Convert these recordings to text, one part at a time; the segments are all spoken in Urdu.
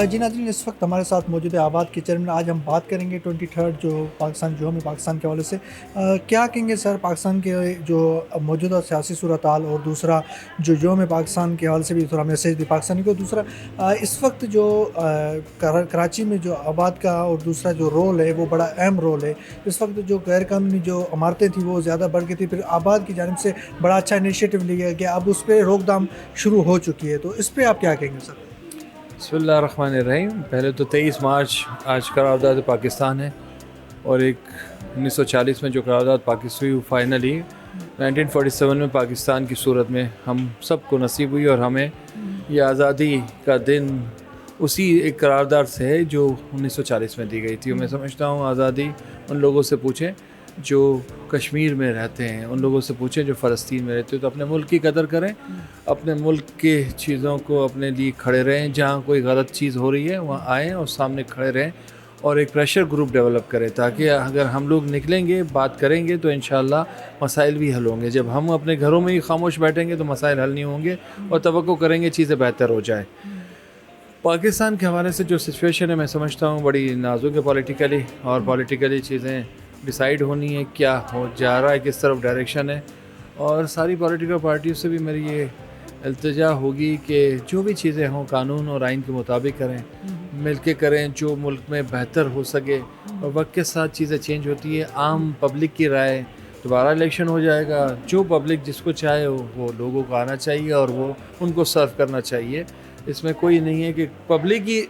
جی ناظرین، اس وقت ہمارے ساتھ موجود ہے آباد کے چیئرمین. آج ہم بات کریں گے 23 جو پاکستان یوم پاکستان کے حوالے سے. کیا کہیں گے سر پاکستان کے جو موجودہ سیاسی صورتحال، اور دوسرا جو یوم پاکستان کے حوالے سے بھی تھوڑا میسیج دی پاکستانی کو. دوسرا اس وقت جو کراچی میں جو آباد کا اور دوسرا جو رول ہے وہ بڑا اہم رول ہے. اس وقت جو غیر قانونی جو عمارتیں تھیں وہ زیادہ بڑھ گئی تھی، پھر آباد کی جانب سے بڑا اچھا انیشیٹو لیا گیا، اب اس پہ روک تھام شروع ہو چکی ہے. تو اس پہ آپ کیا کہیں گے سر؟ بسم اللہ الرحمن الرحیم. پہلے تو 23 مارچ آج قرارداد پاکستان ہے، اور ایک 1940 میں جو قرارداد پاکستان ہوئی فائنلی 1947 میں پاکستان کی صورت میں ہم سب کو نصیب ہوئی، اور ہمیں یہ آزادی کا دن اسی ایک قرارداد سے ہے جو 1940 میں دی گئی تھی. میں سمجھتا ہوں آزادی ان لوگوں سے پوچھیں جو کشمیر میں رہتے ہیں، ان لوگوں سے پوچھیں جو فلسطین میں رہتے ہیں، تو اپنے ملک کی قدر کریں، اپنے ملک کے چیزوں کو اپنے لیے کھڑے رہیں. جہاں کوئی غلط چیز ہو رہی ہے وہاں آئیں اور سامنے کھڑے رہیں، اور ایک پریشر گروپ ڈیولپ کریں، تاکہ اگر ہم لوگ نکلیں گے بات کریں گے تو انشاءاللہ مسائل بھی حل ہوں گے. جب ہم اپنے گھروں میں ہی خاموش بیٹھیں گے تو مسائل حل نہیں ہوں گے، اور توقع کریں گے چیزیں بہتر ہو جائیں. پاکستان کے حوالے سے جو سچویشن ہے میں سمجھتا ہوں بڑی نازک ہے پولیٹیکلی چیزیں ڈیسائیڈ ہونی ہے، کیا ہو جا رہا ہے، کس طرف ڈائریکشن ہے. اور ساری پولیٹیکل پارٹیوں سے بھی میری یہ التجا ہوگی کہ جو بھی چیزیں ہوں قانون اور آئین کے مطابق کریں، مل کے کریں جو ملک میں بہتر ہو سکے. اور وقت کے ساتھ چیزیں چینج ہوتی ہے، عام پبلک کی رائے، دوبارہ الیکشن ہو جائے گا، جو پبلک جس کو چاہے وہ لوگوں کو آنا چاہیے اور وہ ان کو سرو کرنا چاہیے. اس میں کوئی نہیں ہے کہ پبلک ہی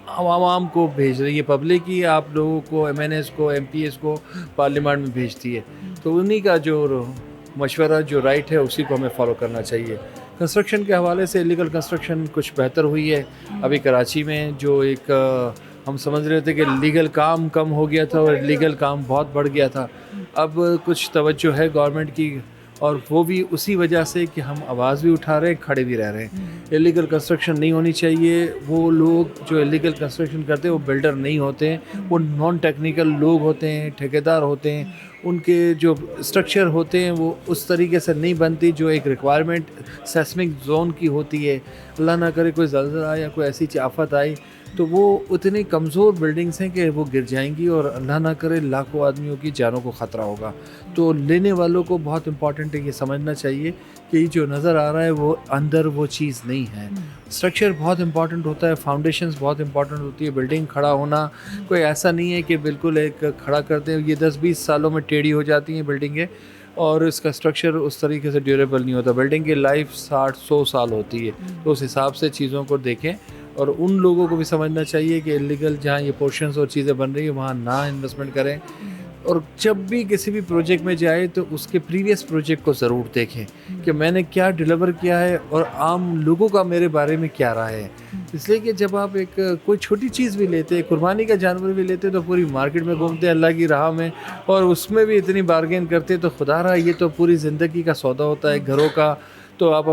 عوام کو بھیج رہی ہے، پبلک ہی آپ لوگوں کو ایم این ایس کو ایم پی ایس کو پارلیمنٹ میں بھیجتی ہے. تو انہی کا جو مشورہ جو رائٹ ہے اسی کو ہمیں فالو کرنا چاہیے. کنسٹرکشن کے حوالے سے لیگل کنسٹرکشن کچھ بہتر ہوئی ہے ابھی کراچی میں. جو ایک ہم سمجھ رہے تھے کہ لیگل کام کم ہو گیا تھا اور لیگل کام بہت بڑھ گیا تھا، اب کچھ توجہ ہے گورنمنٹ کی، اور وہ بھی اسی وجہ سے کہ ہم آواز بھی اٹھا رہے ہیں، کھڑے بھی رہ رہے ہیں. الیگل کنسٹرکشن نہیں ہونی چاہیے. وہ لوگ جو الیگل کنسٹرکشن کرتے ہیں وہ بلڈر نہیں ہوتے ہیں، وہ نان ٹیکنیکل لوگ ہوتے ہیں، ٹھیکیدار ہوتے ہیں. ان کے جو اسٹرکچر ہوتے ہیں وہ اس طریقے سے نہیں بنتی جو ایک ریکوائرمنٹ سیسمک زون کی ہوتی ہے. اللہ نہ کرے کوئی زلزلہ یا کوئی ایسی آفت آئی تو وہ اتنی کمزور بلڈنگس ہیں کہ وہ گر جائیں گی، اور اللہ نہ کرے لاکھوں آدمیوں کی جانوں کو خطرہ ہوگا. تو لینے والوں کو بہت امپورٹنٹ ہے یہ سمجھنا چاہیے کہ یہ جو نظر آ رہا ہے وہ اندر وہ چیز نہیں ہے. اسٹرکچر بہت امپورٹنٹ ہوتا ہے، فاؤنڈیشنز بہت امپورٹنٹ ہوتی ہے. بلڈنگ کھڑا ہونا کوئی ایسا نہیں ہے کہ بالکل ایک کھڑا کرتے ہیں، یہ 10-20 سالوں میں ٹیڑھی ہو جاتی ہیں بلڈنگیں، اور اس کا اسٹرکچر اس طریقے سے ڈیوریبل نہیں ہوتا. بلڈنگ کی لائف 60-100 سال ہوتی ہے. تو اس حساب سے چیزوں کو دیکھیں، اور ان لوگوں کو بھی سمجھنا چاہیے کہ انلیگل جہاں یہ پورشنز اور چیزیں بن رہی ہیں وہاں نہ انویسٹمنٹ کریں. اور جب بھی کسی بھی پروجیکٹ میں جائے تو اس کے پریویس پروجیکٹ کو ضرور دیکھیں کہ میں نے کیا ڈیلیور کیا ہے اور عام لوگوں کا میرے بارے میں کیا رائے ہے. اس لیے کہ جب آپ ایک کوئی چھوٹی چیز بھی لیتے، قربانی کا جانور بھی لیتے، تو پوری مارکیٹ میں گھومتے اللہ کی راہ میں، اور اس میں بھی اتنی بارگین کرتے، تو خدا رہا یہ تو پوری زندگی کا سودا ہوتا ہے گھروں کا. تو آپ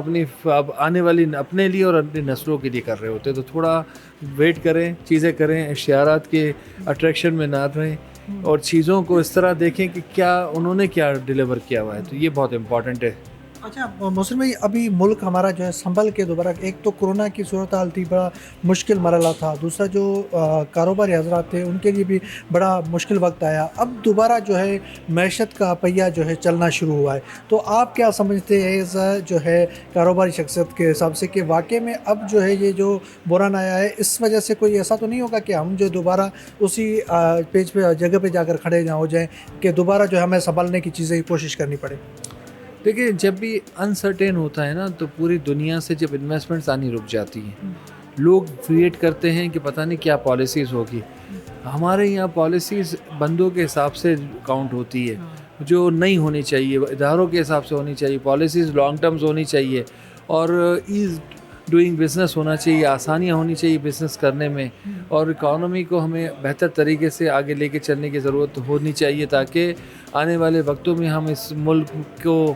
آنے والی اپنے لیے اور اپنی نسلوں کے لیے کر رہے ہوتے. تو تھوڑا ویٹ کریں، چیزیں کریں، اشتہارات کے اٹریکشن میں نہ رہیں، اور چیزوں کو اس طرح دیکھیں کہ کیا انہوں نے کیا ڈیلیور کیا ہوا ہے. تو یہ بہت امپورٹنٹ ہے. اچھا محسن بھائی، ابھی ملک ہمارا جو ہے سنبھل کے دوبارہ، ایک تو کورونا کی صورتحال تھی، بڑا مشکل مرحلہ تھا. دوسرا جو کاروباری حضرات تھے ان کے لیے بھی بڑا مشکل وقت آیا. اب دوبارہ جو ہے معیشت کا پہیہ جو ہے چلنا شروع ہوا ہے. تو آپ کیا سمجھتے ہیں جو ہے کاروباری شخصیت کے حساب سے کہ واقعی میں اب جو ہے یہ جو بحران آیا ہے اس وجہ سے کوئی ایسا تو نہیں ہوگا کہ ہم جو دوبارہ اسی پیج پہ جگہ پہ جا کر کھڑے نہ ہو جائیں کہ دوبارہ جو ہے ہمیں سنبھلنے کی چیزیں کوشش کرنی پڑے؟ دیکھیں، جب بھی انسرٹین ہوتا ہے نا تو پوری دنیا سے جب انویسٹمنٹس آنی رک جاتی ہیں، لوگ ویٹ کرتے ہیں کہ پتہ نہیں کیا پالیسیز ہوگی. ہمارے یہاں پالیسیز بندوں کے حساب سے کاؤنٹ ہوتی ہے، جو نہیں ہونی چاہیے، اداروں کے حساب سے ہونی چاہیے. پالیسیز لانگ ٹرمز ہونی چاہیے، اور ایز ڈوئنگ بزنس ہونا چاہیے، آسانیاں ہونی چاہیے بزنس کرنے میں. اور اکانومی کو ہمیں بہتر طریقے سے آگے لے کے چلنے کی ضرورت ہونی چاہیے، تاکہ آنے والے وقتوں میں ہم اس ملک کو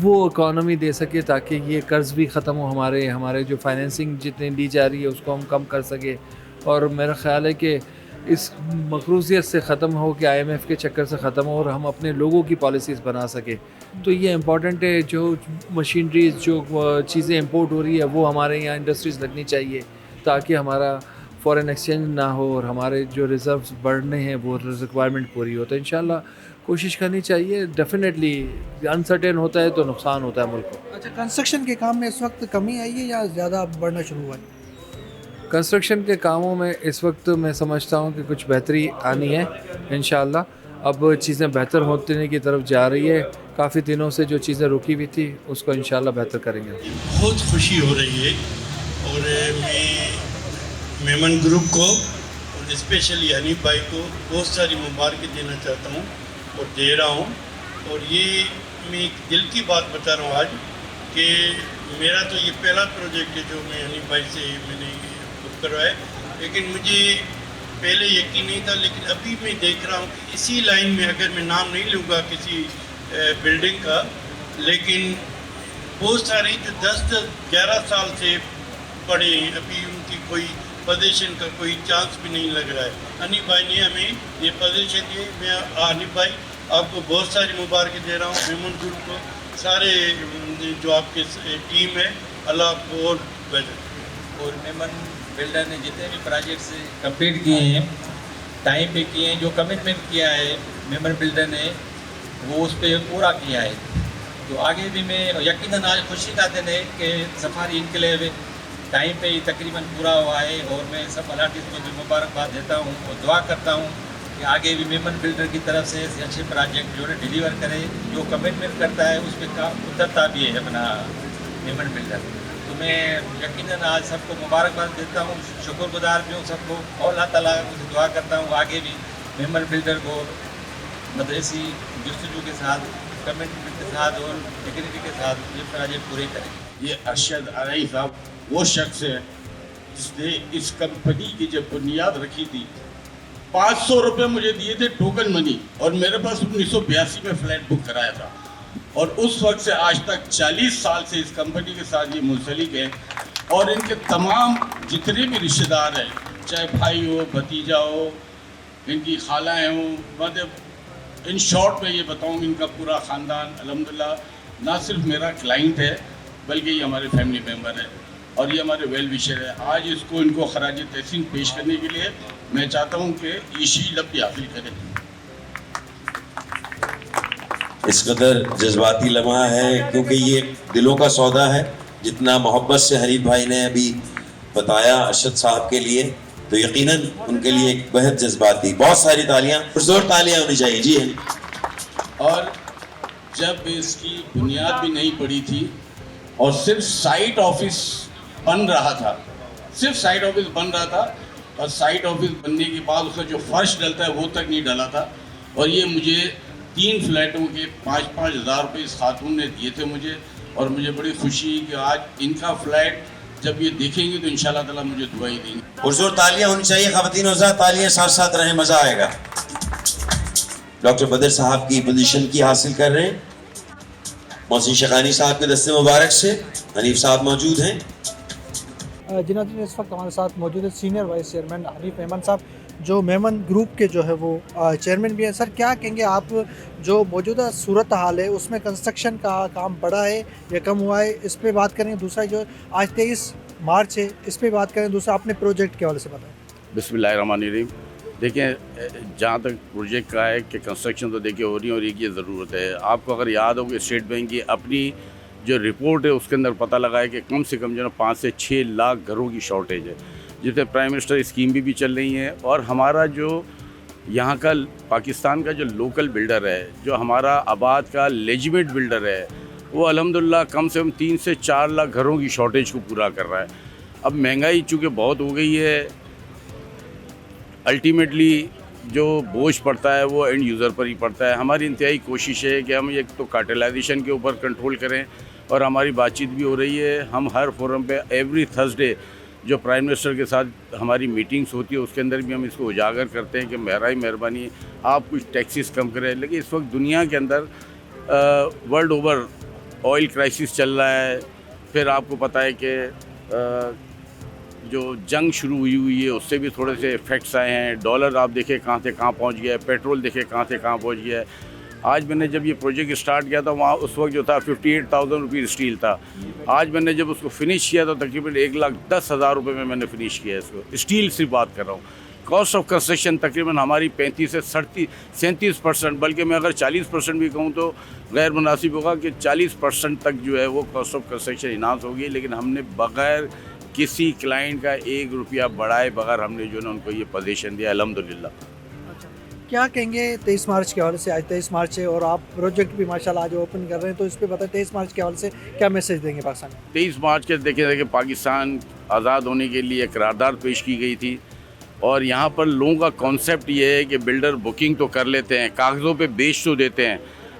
وہ اکانومی دے سکے، تاکہ یہ قرض بھی ختم ہو، ہمارے جو فائنینسنگ جتنی دی جا رہی ہے اس کو ہم کم کر سکے. اور میرا خیال ہے کہ اس مقروضیت سے ختم ہو، کہ آئی ایم ایف کے چکر سے ختم ہو، اور ہم اپنے لوگوں کی پالیسیز بنا سکیں. تو یہ امپورٹنٹ ہے. جو مشینریز، جو چیزیں امپورٹ ہو رہی ہے وہ ہمارے یہاں انڈسٹریز لگنی چاہیے، تاکہ ہمارا فارن ایکسچینج نہ ہو اور ہمارے جو ریزروز بڑھنے ہیں وہ ریکوائرمنٹ پوری ہو. تو انشاءاللہ کوشش کرنی چاہیے. ڈیفینیٹلی انسرٹین ہوتا ہے تو نقصان ہوتا ہے ملک کو. اچھا کنسٹرکشن کے کام میں اس وقت کمی آئی ہے یا زیادہ بڑھنا شروع ہوا ہے؟ کنسٹرکشن کے کاموں میں اس وقت میں سمجھتا ہوں کہ کچھ بہتری آنی ہے انشاءاللہ. اب چیزیں بہتر ہونے کی طرف جا رہی ہے. کافی دنوں سے جو چیزیں رکی ہوئی تھی اس کو انشاءاللہ بہتر کریں گے. بہت خوشی ہو رہی ہے اور میں میمن گروپ کو اور اسپیشلی حنیف بھائی کو بہت ساری مبارکیں دینا چاہتا ہوں اور دے رہا ہوں. اور یہ میں ایک دل کی بات بتا رہا ہوں آج کہ میرا تو یہ پہلا پروجیکٹ ہے جو میں حنیف بھائی سے میں نے بک کروایا ہے. لیکن مجھے پہلے یقین نہیں تھا, لیکن ابھی میں دیکھ رہا ہوں کہ اسی لائن میں, اگر میں نام نہیں لوں گا کسی بلڈنگ کا, لیکن بہت سارے جو 10-11 سال سے پڑے ہیں, ابھی ان کی کوئی پوزیشن کا کوئی چانس بھی نہیں لگ رہا ہے. حنیف بھائی نے ہمیں یہ پوزیشن دی. میں حنیف بھائی آپ کو بہت ساری مبارکیں دے رہا ہوں, میمن گروپ کو, سارے جو آپ کے ٹیم ہے, اللہ آپ کو اور بہتر. اور میمن بلڈر نے جتنے بھی پروجیکٹس کمپلیٹ کیے ہیں ٹائم پہ کیے ہیں, جو کمٹمنٹ کیا ہے میمن بلڈر نے وہ اس پہ پورا کیا ہے. تو آگے بھی میں یقیناً آج خوشی کا دن ہے کہ سفاری انکلیو ٹائم پہ ہی تقریباً پورا ہوا ہے. اور میں سب الاٹیز کو بھی مبارکباد دیتا ہوں اور دعا کرتا ہوں کہ آگے بھی میمن بلڈر کی طرف سے ایسے اچھے پروجیکٹ جو ہے ڈیلیور کرے. جو کمٹمنٹ کرتا ہے اس پہ کام اترتا بھی ہے اپنا میمن بلڈر. تو میں یقیناً آج سب کو مبارکباد دیتا ہوں, شکر گزار بھی ہوں سب کو, اور اللہ تعالیٰ سے دعا کرتا ہوں آگے بھی میمن بلڈر کو مدرسی جستجو کے ساتھ, کمٹمنٹ کے ساتھ اور ڈگریٹی کے ساتھ یہ پروجیکٹ پورے کریں. یہ ارشد علی صاحب وہ شخص ہے جس نے اس کمپنی کی جب بنیاد رکھی تھی 500 روپے مجھے دیے تھے ٹوکن منی, اور میرے پاس 1982 میں فلیٹ بک کرایا تھا. اور اس وقت سے آج تک 40 سال سے اس کمپنی کے ساتھ یہ منسلک ہے. اور ان کے تمام جتنے بھی رشتہ دار ہیں, چاہے بھائی ہو, بھتیجا ہو, ان کی خالائیں ہوں, مطلب ان شارٹ میں یہ بتاؤں ان کا پورا خاندان الحمدللہ نہ صرف میرا کلائنٹ ہے بلکہ یہ ہمارے فیملی ممبر ہے اور یہ ہمارے ویل وشر ہے. آج اس کو ان کو خراج تحسین پیش کرنے کے لیے میں چاہتا ہوں کہ عیشی لب حاصل کریں. اس قدر جذباتی لمحہ ہے کیونکہ یہ دلوں کا سودا ہے. جتنا محبت سے حنیف بھائی نے ابھی بتایا ارشد صاحب کے لیے, تو یقیناً ان کے لیے ایک بہت جذباتی. بہت ساری تالیاں, زور تالیاں ہونی چاہیے. جی اور جب اس کی بنیاد بھی نہیں پڑی تھی اور صرف سائٹ آفس بن رہا تھا, صرف سائٹ آفس بن رہا تھا, اور سائٹ آفس بننے کے بعد اس کا جو فرش ڈلتا ہے وہ تک نہیں ڈلا تھا. اور یہ مجھے 3 فلیٹوں کے 5-5 ہزار روپے اس خاتون نے دیے تھے مجھے. اور مجھے بڑی خوشی کہ آج ان کا فلیٹ جب یہ دیکھیں گے تو انشاءاللہ تعالیٰ مجھے دعائیں دیں گے. پرزور تالیاں ہونی چاہیے. خواتین حضرات تالیاں ساتھ ساتھ رہیں, مزہ آئے گا. ڈاکٹر بدر صاحب کی پوزیشن کی حاصل کر رہے ہیں. محسن شیخانی صاحب کے دستے مبارک سے حنیف صاحب موجود ہیں. جناب اس وقت ہمارے ساتھ موجود ہے senior vice chairman Hanif Memon صاحب, جو میمن گروپ کے جو ہے وہ چیئرمین بھی ہیں. سر کیا کہیں گے آپ, جو موجودہ صورت حال ہے اس میں کنسٹرکشن کا کام بڑھا ہے یا کم ہوا ہے, اس پہ بات کریں. دوسرا جو آج 23 مارچ ہے اس پہ بات کریں. دوسرا اپنے پروجیکٹ کے حوالے سے بتائیں. بسم اللہ الرحمن الرحیم. دیکھیں جہاں تک پروجیکٹ کا ہے کہ کنسٹرکشن تو دیکھیں ہو رہی ہے اور ایک یہ ضرورت ہے. آپ کو اگر یاد ہو کہ اسٹیٹ بینک کی اپنی جو رپورٹ ہے اس کے اندر پتہ لگا ہے کہ کم سے کم جو ہے 5 سے 6 لاکھ گھروں کی شارٹیج ہے, جس میں پرائم منسٹر اسکیم بھی چل رہی ہیں. اور ہمارا جو یہاں کا پاکستان کا جو لوکل بلڈر ہے, جو ہمارا آباد کا لیجیمیٹ بلڈر ہے, وہ الحمدللہ کم سے کم 3 سے 4 لاکھ گھروں کی شارٹیج کو پورا کر رہا ہے. اب مہنگائی چونکہ بہت ہو گئی ہے, الٹیمیٹلی جو بوجھ پڑتا ہے وہ اینڈ یوزر پر ہی پڑتا ہے. ہماری انتہائی کوشش ہے کہ ہم ایک تو کارٹلائزیشن کے اوپر کنٹرول کریں, اور ہماری بات چیت بھی ہو رہی ہے. ہم ہر فورم پہ ایوری تھرسڈے جو پرائم منسٹر کے ساتھ ہماری میٹنگز ہوتی ہے اس کے اندر بھی ہم اس کو اجاگر کرتے ہیں کہ مہربانی آپ کچھ ٹیکسز کم کریں. لیکن اس وقت دنیا کے اندر ورلڈ اوور آئل کرائسس چل رہا ہے. پھر آپ کو پتہ ہے کہ جو جنگ شروع ہوئی ہے اس سے بھی تھوڑے سے افیکٹس آئے ہیں. ڈالر آپ دیکھیں کہاں سے کہاں پہنچ گیا ہے, پیٹرول دیکھیں کہاں سے کہاں پہنچ گیا ہے. آج میں نے جب یہ پروجیکٹ اسٹارٹ کیا تھا وہاں اس وقت جو تھا 58,000 روپیز اسٹیل تھا. آج میں نے جب اس کو فنش کیا تو تقریباً 1,10,000 روپے میں نے فنش کیا ہے اس کو. اسٹیل سے بات کر رہا ہوں. کاسٹ آف کنسٹرکشن تقریباً ہماری 35 سے 37%، بلکہ میں اگر 40% بھی کہوں تو غیر مناسب ہوگا کہ 40% تک جو ہے وہ کاسٹ آف کنسٹرکشن انہانس ہوگی. لیکن ہم نے بغیر کسی کلائنٹ کا 1 روپیہ بڑھائے بغیر ہم نے جو ہے نا ان کو یہ پوزیشن دیا الحمدللہ. کیا کہیں گے 23 مارچ کے حوالے سے؟ آج 23 مارچ ہے اور آپ پروجیکٹ بھی ماشاءاللہ آج اوپن کر رہے ہیں، تو اس پہ بتائیں 23 مارچ کے حوالے سے کیا میسیج دیں گے پاکستان میں؟ 23 مارچ کے دیکھیں پاکستان آزاد ہونے کے لیے قرارداد پیش کی گئی تھی، اور یہاں پر لوگوں کا کانسیپٹ یہ ہے کہ بلڈر بکنگ تو کر لیتے ہیں، کاغذوں پہ بیچ تو دیتے ہیں،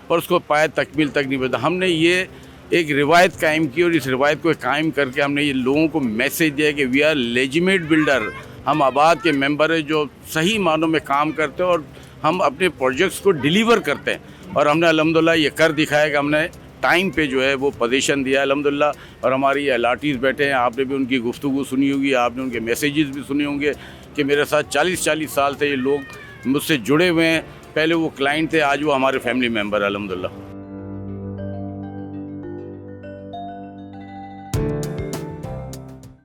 پر اس کو پائے تکمیل تک نہیں پڑتا. ہم نے یہ ایک روایت قائم کی، اور اس روایت کو قائم کر کے ہم نے یہ لوگوں کو میسیج دیا کہ وی آر لیجیمیٹ بلڈر. ہم آباد کے ممبر ہیں جو صحیح معنوں میں کام کرتے ہیں، اور ہم اپنے پروجیکٹس کو ڈیلیور کرتے ہیں. اور ہم نے الحمدللہ یہ کر دکھایا کہ ہم نے ٹائم پہ جو ہے وہ پوزیشن دیا الحمدللہ. اور ہماری الاٹیز بیٹھے ہیں، آپ نے بھی ان کی گفتگو سنی ہوگی، آپ نے ان کے میسیجز بھی سنے ہوں گے کہ میرے ساتھ 40 سال سے یہ لوگ مجھ سے جڑے ہوئے ہیں. پہلے وہ کلائنٹ تھے، آج وہ ہمارے فیملی ممبر الحمدللہ.